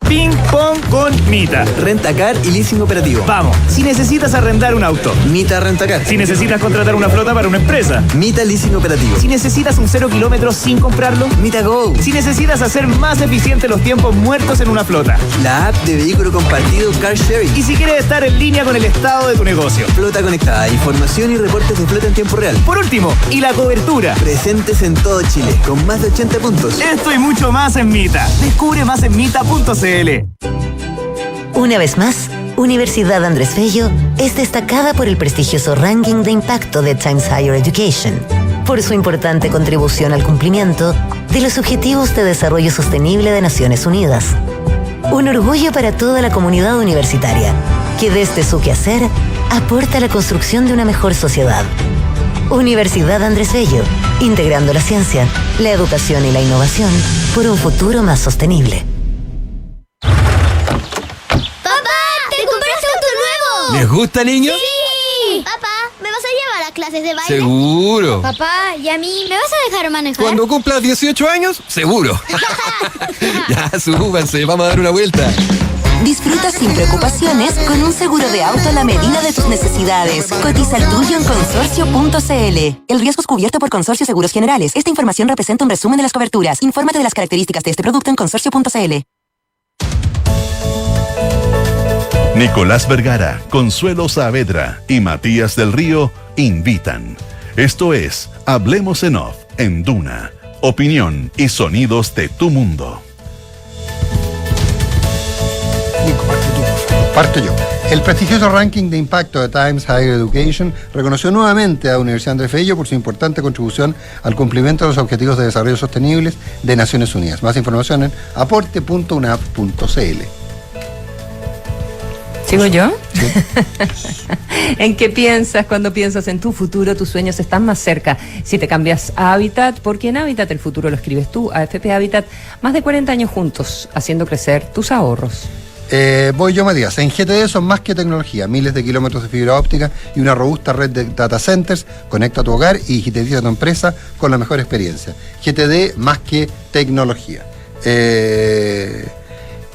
Ping Pong con Mita. Rentacar y leasing operativo. Vamos, si necesitas arrendar un auto. Mita Rentacar. Si necesitas contratar una flota para una empresa. Mita Leasing Operativo. Si necesitas un 0 kilómetros sin comprarlo. Mita Go. Si necesitas hacer más eficientes los tiempos muertos en una flota. La app de vehículo compartido Car Sharing. Y si quieres estar en línea con el estado de tu negocio. Flota conectada, información y reportes de flota en tiempo real. Por último, y la cobertura. Presentes en todo Chile, con más de 80 puntos. Esto y mucho más en Mita. Descubre más en mita.cl. Una vez más, Universidad Andrés Bello es destacada por el prestigioso ranking de impacto de Times Higher Education, por su importante contribución al cumplimiento de los Objetivos de Desarrollo Sostenible de Naciones Unidas. Un orgullo para toda la comunidad universitaria, que desde su quehacer aporta a la construcción de una mejor sociedad. Universidad Andrés Bello, integrando la ciencia, la educación y la innovación por un futuro más sostenible. ¿Les gusta, niños? ¡Sí! Papá, ¿me vas a llevar a clases de baile? ¡Seguro! Papá, ¿y a mí me vas a dejar manejar? Cuando cumplas 18 años, seguro. Ya, súbanse, vamos a dar una vuelta. Disfruta sin preocupaciones con un seguro de auto a la medida de tus necesidades. Cotiza el tuyo en consorcio.cl. El riesgo es cubierto por Consorcio Seguros Generales. Esta información representa un resumen de las coberturas. Infórmate de las características de este producto en consorcio.cl. Nicolás Vergara, Consuelo Saavedra y Matías del Río invitan. Esto es Hablemos en Off en Duna. Opinión y sonidos de tu mundo. Nico, parte tú, por favor. Parto yo. El prestigioso ranking de impacto de Times Higher Education reconoció nuevamente a la Universidad Andrés Bello por su importante contribución al cumplimiento de los Objetivos de Desarrollo Sostenibles de Naciones Unidas. Más información en aporte.unap.cl. ¿Sigo yo? ¿En qué piensas cuando piensas en tu futuro? Tus sueños están más cerca. Si te cambias a Habitat, porque en Habitat el futuro lo escribes tú. AFP Habitat, más de 40 años juntos, haciendo crecer tus ahorros. Voy yo, Matías. En GTD son más que tecnología, miles de kilómetros de fibra óptica y una robusta red de data centers. Conecta tu hogar y digitaliza tu empresa con la mejor experiencia. GTD más que tecnología.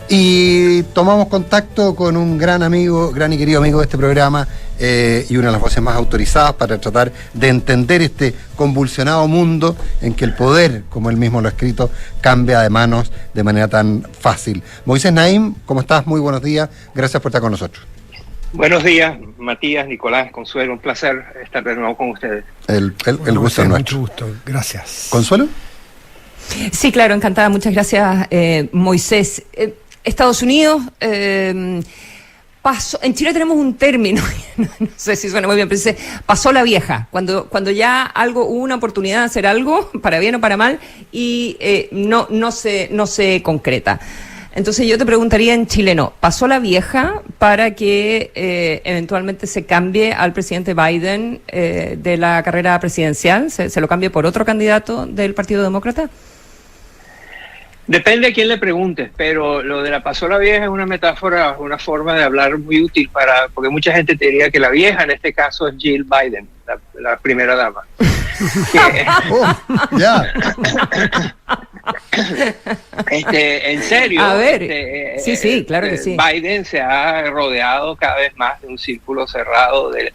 Y tomamos contacto con un gran amigo, gran y querido amigo de este programa, y una de las voces más autorizadas para tratar de entender este convulsionado mundo en que el poder, como él mismo lo ha escrito, cambia de manos de manera tan fácil. Moisés Naim, ¿cómo estás? Muy buenos días, gracias por estar con nosotros. Buenos días, Matías, Nicolás, Consuelo, un placer estar de nuevo con ustedes. El gusto es nuestro. Mucho gusto, gracias. ¿Consuelo? Sí, claro, encantada, muchas gracias, Moisés. Estados Unidos, pasó, en Chile tenemos un término, no sé si suena muy bien, pero dice, pasó la vieja, cuando ya hubo una oportunidad de hacer algo, para bien o para mal, y no se concreta. Entonces yo te preguntaría en chileno, ¿pasó la vieja para que eventualmente se cambie al presidente Biden de la carrera presidencial? ¿Se lo cambie por otro candidato del Partido Demócrata? Depende a quién le preguntes, pero lo de la pasola vieja es una metáfora, una forma de hablar muy útil porque mucha gente te diría que la vieja en este caso es Jill Biden, la primera dama. Ya. En serio. A ver, sí, claro que sí. Biden se ha rodeado cada vez más de un círculo cerrado de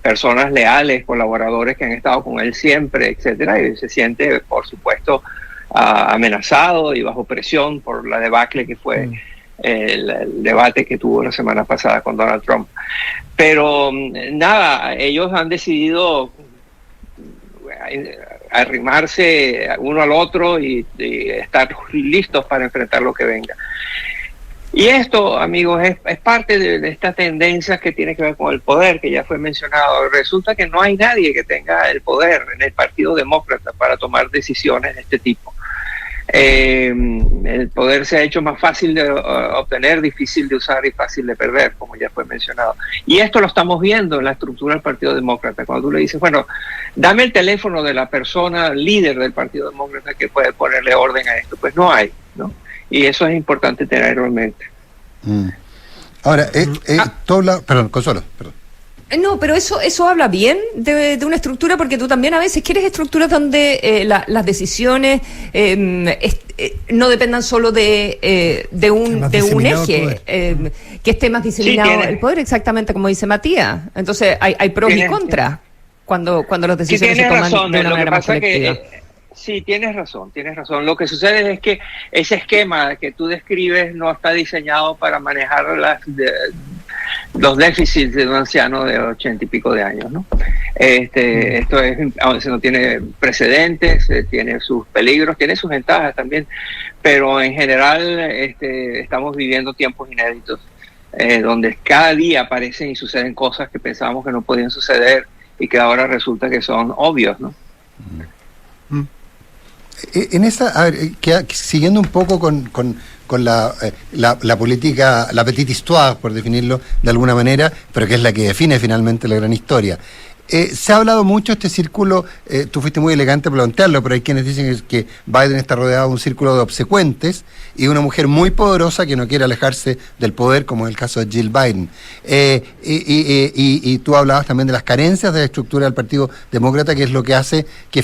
personas leales, colaboradores que han estado con él siempre, etcétera, y se siente, por supuesto, amenazado y bajo presión por la debacle que fue el debate que tuvo la semana pasada con Donald Trump. Pero nada, ellos han decidido arrimarse uno al otro y estar listos para enfrentar lo que venga. Y esto, amigos, es parte de estas tendencias que tiene que ver con el poder, que ya fue mencionado. Resulta que no hay nadie que tenga el poder en el Partido Demócrata para tomar decisiones de este tipo. El poder se ha hecho más fácil de obtener, difícil de usar y fácil de perder, como ya fue mencionado. Y esto lo estamos viendo en la estructura del Partido Demócrata. Cuando tú le dices, bueno, dame el teléfono de la persona líder del Partido Demócrata que puede ponerle orden a esto, pues no hay, ¿no? Y eso es importante tenerlo en mente. Ahora, perdón, Consuelo, perdón. No, pero eso habla bien de una estructura, porque tú también a veces quieres estructuras donde las decisiones no dependan solo de un eje, que esté más diseminado el poder, exactamente como dice Matías. Entonces hay pros y contras cuando las decisiones se toman de una manera más colectiva. Sí, tienes razón. Lo que sucede es que ese esquema que tú describes no está diseñado para manejar los déficits de un anciano de 80 y pico de años, ¿no? Esto no tiene precedentes, tiene sus peligros, tiene sus ventajas también, pero en general estamos viviendo tiempos inéditos, donde cada día aparecen y suceden cosas que pensábamos que no podían suceder y que ahora resulta que son obvios, ¿no? En esa, a ver, siguiendo un poco con la política, la petite histoire, por definirlo de alguna manera, pero que es la que define finalmente la gran historia. Se ha hablado mucho este círculo, tú fuiste muy elegante para plantearlo, pero hay quienes dicen que Biden está rodeado de un círculo de obsecuentes y de una mujer muy poderosa que no quiere alejarse del poder, como es el caso de Jill Biden. Y tú hablabas también de las carencias de la estructura del Partido Demócrata, que es lo que hace que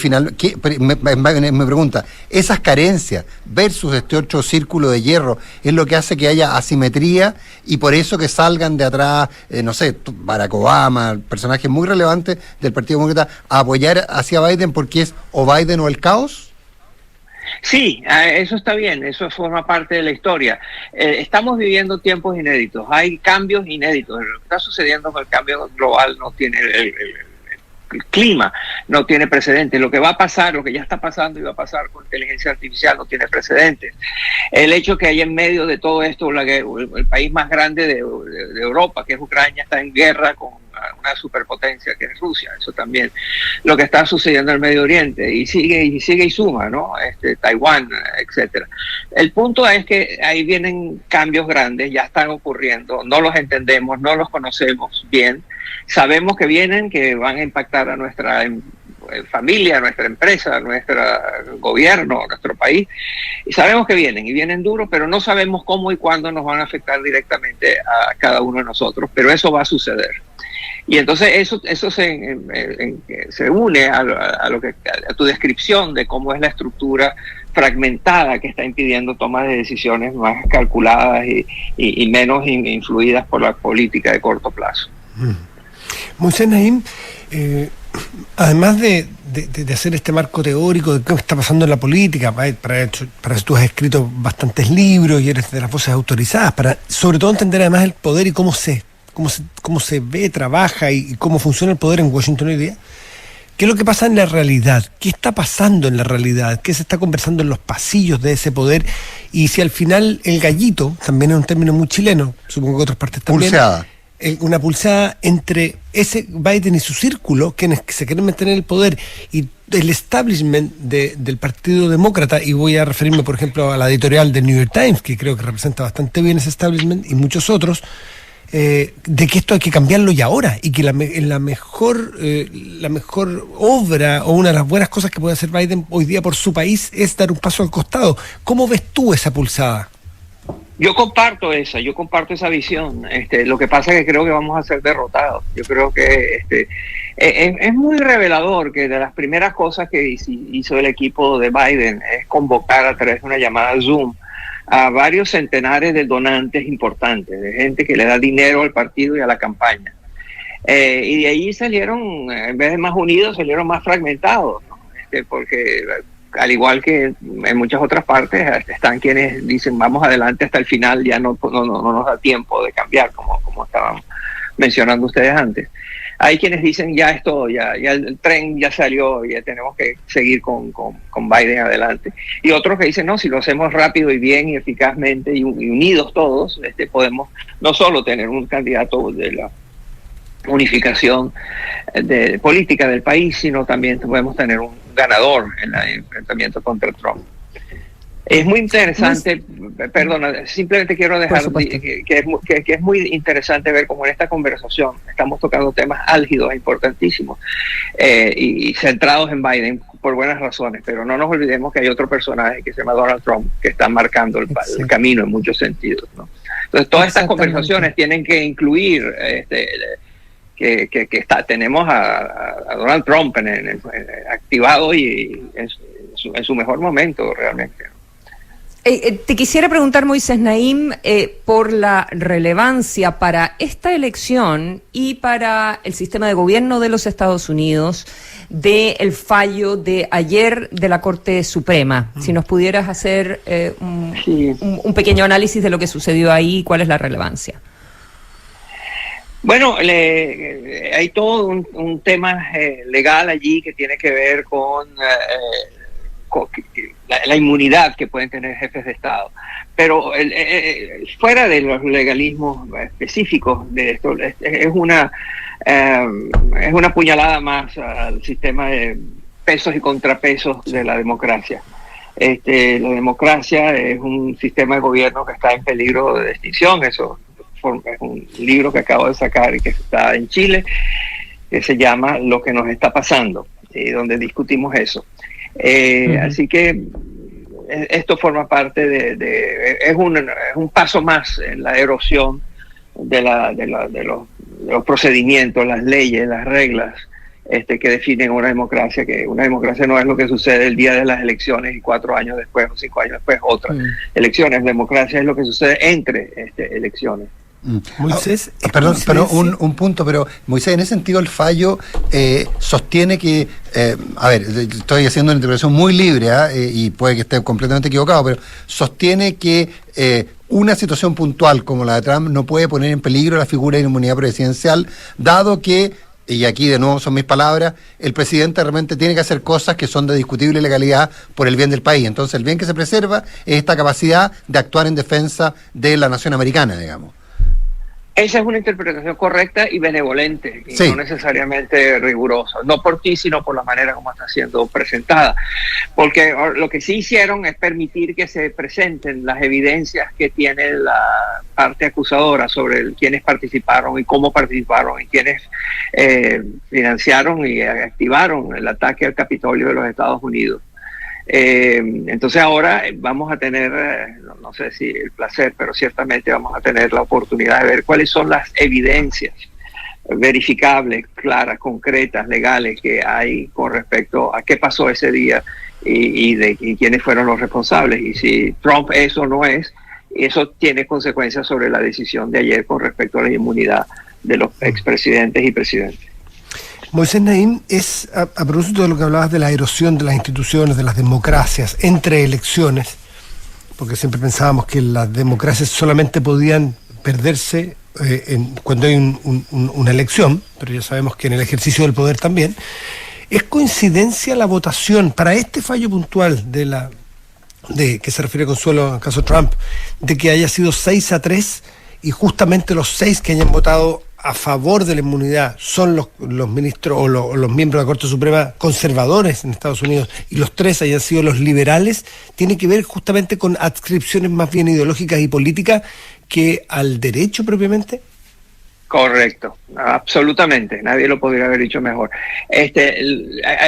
me pregunta, esas carencias versus este otro círculo de hierro, es lo que hace que haya asimetría y por eso que salgan de atrás, no sé, Barack Obama, personajes muy relevantes del Partido Demócrata, a apoyar hacia Biden porque es o Biden o el caos? Sí, eso está bien, eso forma parte de la historia. Estamos viviendo tiempos inéditos, hay cambios inéditos. Lo que está sucediendo con el cambio global no tiene clima no tiene precedentes. Lo que va a pasar, lo que ya está pasando y va a pasar con inteligencia artificial no tiene precedentes. El hecho que hay en medio de todo esto, el país más grande de Europa, que es Ucrania, está en guerra con una superpotencia que es Rusia. Eso también, lo que está sucediendo en el Medio Oriente, y sigue y suma, ¿no? Taiwán, etcétera. El punto es que ahí vienen cambios grandes, ya están ocurriendo, no los entendemos, no los conocemos bien, sabemos que vienen, que van a impactar a nuestra familia, a nuestra empresa, a nuestro gobierno, a nuestro país, y sabemos que vienen, y vienen duros, pero no sabemos cómo y cuándo nos van a afectar directamente a cada uno de nosotros, pero eso va a suceder. Y entonces eso se une a tu descripción de cómo es la estructura fragmentada que está impidiendo tomas de decisiones más calculadas y menos influidas por la política de corto plazo. Moisés Naim, además de hacer este marco teórico de qué está pasando en la política, para eso tú has escrito bastantes libros y eres de las voces autorizadas, para sobre todo entender además el poder y cómo se ve, trabaja y cómo funciona el poder en Washington hoy día. ¿Qué es lo que pasa en la realidad? ¿Qué está pasando en la realidad? ¿Qué se está conversando en los pasillos de ese poder? Y si al final el gallito, también es un término muy chileno, supongo que otras partes también. Pulseada. Una pulsada entre ese Biden y su círculo, quienes se quieren mantener el poder, y el establishment del Partido Demócrata, y voy a referirme, por ejemplo, a la editorial del New York Times, que creo que representa bastante bien ese establishment, y muchos otros, de que esto hay que cambiarlo ya ahora, y que la mejor obra o una de las buenas cosas que puede hacer Biden hoy día por su país es dar un paso al costado. ¿Cómo ves tú esa pulsada? Yo comparto esa visión. Lo que pasa es que creo que vamos a ser derrotados. Yo creo que es muy revelador que de las primeras cosas que hizo el equipo de Biden es convocar a través de una llamada Zoom a varios centenares de donantes importantes, de gente que le da dinero al partido y a la campaña. Y de ahí salieron, en vez de más unidos, salieron más fragmentados, ¿no? Porque al igual que en muchas otras partes, están quienes dicen vamos adelante hasta el final, ya no nos da tiempo de cambiar, como estaban mencionando ustedes antes. Hay quienes dicen ya el tren ya salió, ya tenemos que seguir con Biden adelante. Y otros que dicen no, si lo hacemos rápido y bien y eficazmente y unidos todos, podemos no solo tener un candidato de la unificación de política del país, sino también podemos tener un ganador en el enfrentamiento contra Trump. Es muy interesante, perdona, simplemente quiero dejar que es muy interesante ver cómo en esta conversación estamos tocando temas álgidos e importantísimos y centrados en Biden por buenas razones, pero no nos olvidemos que hay otro personaje que se llama Donald Trump que está marcando el camino en muchos sentidos, ¿no? Entonces todas estas conversaciones tienen que incluir tenemos a Donald Trump activado y en su mejor momento realmente. Te quisiera preguntar, Moisés Naim, por la relevancia para esta elección y para el sistema de gobierno de los Estados Unidos del fallo de ayer de la Corte Suprema. Si nos pudieras hacer un pequeño análisis de lo que sucedió ahí y cuál es la relevancia. Bueno, hay todo un tema legal allí que tiene que ver con la inmunidad que pueden tener jefes de Estado. Pero fuera de los legalismos específicos de esto, es una puñalada más al sistema de pesos y contrapesos de la democracia. La democracia es un sistema de gobierno que está en peligro de extinción. Eso es un libro que acabo de sacar y que está en Chile, que se llama Lo que nos está pasando, donde discutimos eso. Así que esto forma parte es un paso más en la erosión de los procedimientos, las leyes, las reglas que definen una democracia, que una democracia no es lo que sucede el día de las elecciones y 4 años después o 5 años después otras elecciones. Democracia es lo que sucede entre elecciones. Moisés, perdón, un punto, pero Moisés, en ese sentido el fallo sostiene que, estoy haciendo una interpretación muy libre y puede que esté completamente equivocado, pero sostiene que una situación puntual como la de Trump no puede poner en peligro la figura de inmunidad presidencial, dado que y aquí de nuevo son mis palabras, el presidente realmente tiene que hacer cosas que son de discutible legalidad por el bien del país. Entonces el bien que se preserva es esta capacidad de actuar en defensa de la nación americana, digamos. Esa es una interpretación correcta y benevolente, y sí, no necesariamente rigurosa, no por ti, sino por la manera como está siendo presentada. Porque lo que sí hicieron es permitir que se presenten las evidencias que tiene la parte acusadora sobre quiénes participaron y cómo participaron y quiénes financiaron y activaron el ataque al Capitolio de los Estados Unidos. Entonces ahora vamos a tener, no sé si el placer, pero ciertamente vamos a tener la oportunidad de ver cuáles son las evidencias verificables, claras, concretas, legales que hay con respecto a qué pasó ese día y quiénes fueron los responsables. Y si Trump es o no es, eso tiene consecuencias sobre la decisión de ayer con respecto a la inmunidad de los expresidentes y presidentes. Moisés Naim, es a propósito de lo que hablabas de la erosión de las instituciones, de las democracias, entre elecciones, porque siempre pensábamos que las democracias solamente podían perderse cuando hay una elección, pero ya sabemos que en el ejercicio del poder también. ¿Es coincidencia la votación para este fallo puntual de que se refiere Consuelo al caso Trump, de que haya sido 6-3 y justamente los 6 que hayan votado a favor de la inmunidad son los ministros o los miembros de la Corte Suprema conservadores en Estados Unidos y los 3 hayan sido los liberales? ¿Tiene que ver justamente con adscripciones más bien ideológicas y políticas que al derecho propiamente? Correcto, absolutamente, nadie lo podría haber dicho mejor.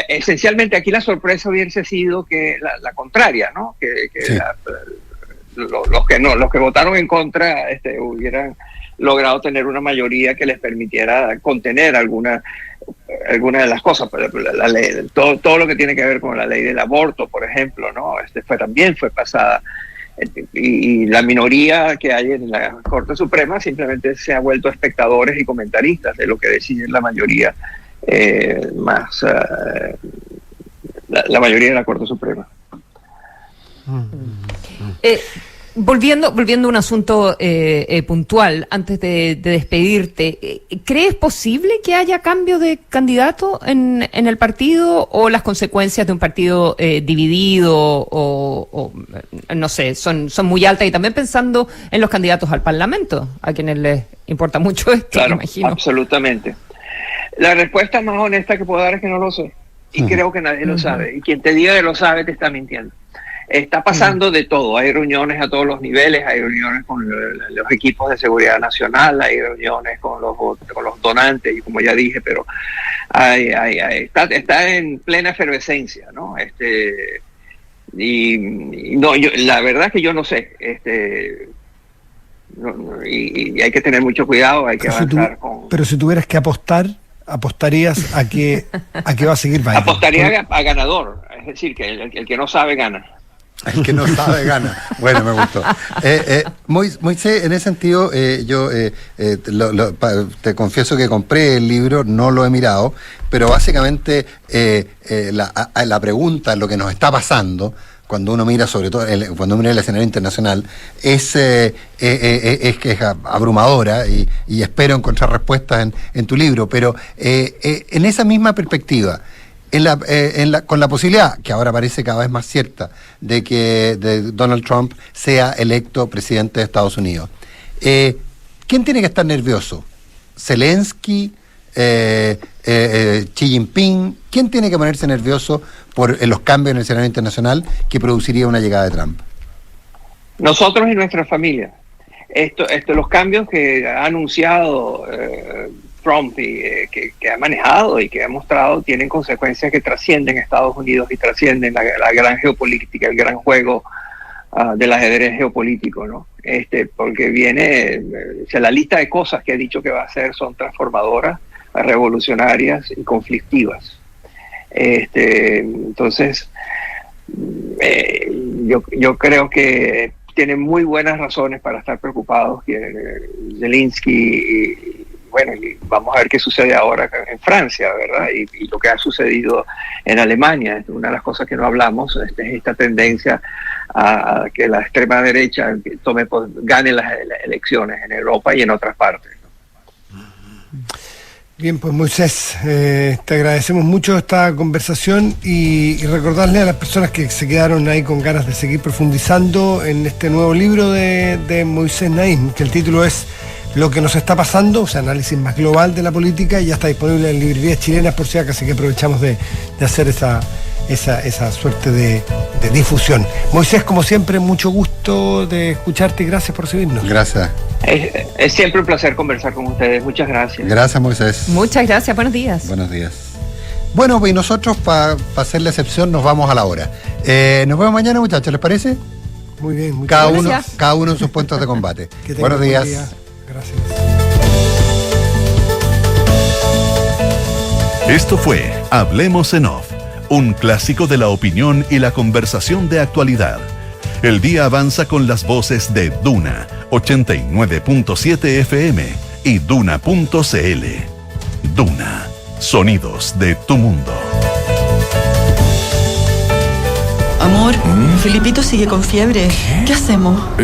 Esencialmente aquí la sorpresa hubiese sido que la contraria, ¿no? Que sí, los que votaron en contra hubieran logrado tener una mayoría que les permitiera contener alguna de las cosas. La ley, todo lo que tiene que ver con la ley del aborto, por ejemplo, ¿no? También fue pasada. Y la minoría que hay en la Corte Suprema simplemente se ha vuelto espectadores y comentaristas de lo que decide la mayoría la mayoría de la Corte Suprema. Volviendo a un asunto puntual, antes de despedirte, ¿crees posible que haya cambio de candidato en el partido, o las consecuencias de un partido dividido o no sé, son muy altas? Y también pensando en los candidatos al Parlamento, a quienes les importa mucho esto, claro, me imagino. Absolutamente. La respuesta más honesta que puedo dar es que no lo sé. Y creo que nadie lo sabe. Y quien te diga que lo sabe te está mintiendo. Está pasando de todo, hay reuniones a todos los niveles, hay reuniones con los equipos de seguridad nacional, hay reuniones con los donantes, y como ya dije, pero está en plena efervescencia, ¿no? La verdad es que yo no sé, y hay que tener mucho cuidado, hay que avanzar Pero si tuvieras que ¿apostarías a que va a seguir Biden? Apostaría a ganador, es decir, que el que no sabe gana. El que no sabe gana. Bueno, me gustó. Moisés, en ese sentido, yo te confieso que compré el libro, no lo he mirado, pero básicamente la pregunta, lo que nos está pasando, cuando uno mira, sobre todo cuando uno mira el escenario internacional, es que es abrumadora, y espero encontrar respuestas en tu libro, pero en esa misma perspectiva, con la posibilidad, que ahora parece cada vez más cierta, de que Donald Trump sea electo presidente de Estados Unidos, ¿quién tiene que estar nervioso? ¿Zelensky? ¿Xi Jinping? ¿Quién tiene que ponerse nervioso por los cambios en el escenario internacional que produciría una llegada de Trump? Nosotros y nuestra familia. Los cambios que ha anunciado Trump y que ha manejado y que ha mostrado tienen consecuencias que trascienden Estados Unidos y trascienden la gran geopolítica, el gran juego del ajedrez geopolítico, ¿no? Porque viene, la lista de cosas que ha dicho que va a hacer son transformadoras, revolucionarias y conflictivas. Entonces, yo creo que tienen muy buenas razones para estar preocupados que Zelensky y vamos a ver qué sucede ahora en Francia, ¿verdad? Y lo que ha sucedido en Alemania. Una de las cosas que no hablamos es esta tendencia a que la extrema derecha gane las elecciones en Europa y en otras partes, ¿no? Bien, pues Moisés, te agradecemos mucho esta conversación y recordarle a las personas que se quedaron ahí con ganas de seguir profundizando en este nuevo libro de Moisés Naím, que el título es Lo que nos está pasando, o sea, análisis más global de la política, y ya está disponible en librerías chilenas por si acaso, así que aprovechamos de hacer esa suerte de difusión. Moisés, como siempre, mucho gusto de escucharte y gracias por recibirnos. Gracias. Es siempre un placer conversar con ustedes. Muchas gracias. Gracias, Moisés. Muchas gracias. Buenos días. Buenos días. Bueno, pues nosotros, para hacer la excepción, nos vamos a la hora. Nos vemos mañana, muchachos, ¿les parece? Muy bien, muchas cada gracias. Cada uno en sus puestos de combate. Buenos días. Buen día. Gracias. Esto fue Hablemos en Off, un clásico de la opinión y la conversación de actualidad. El día avanza con las voces de Duna 89.7 FM y Duna.cl. Duna, sonidos de tu mundo. Amor, Filipito sigue con fiebre. ¿Qué hacemos?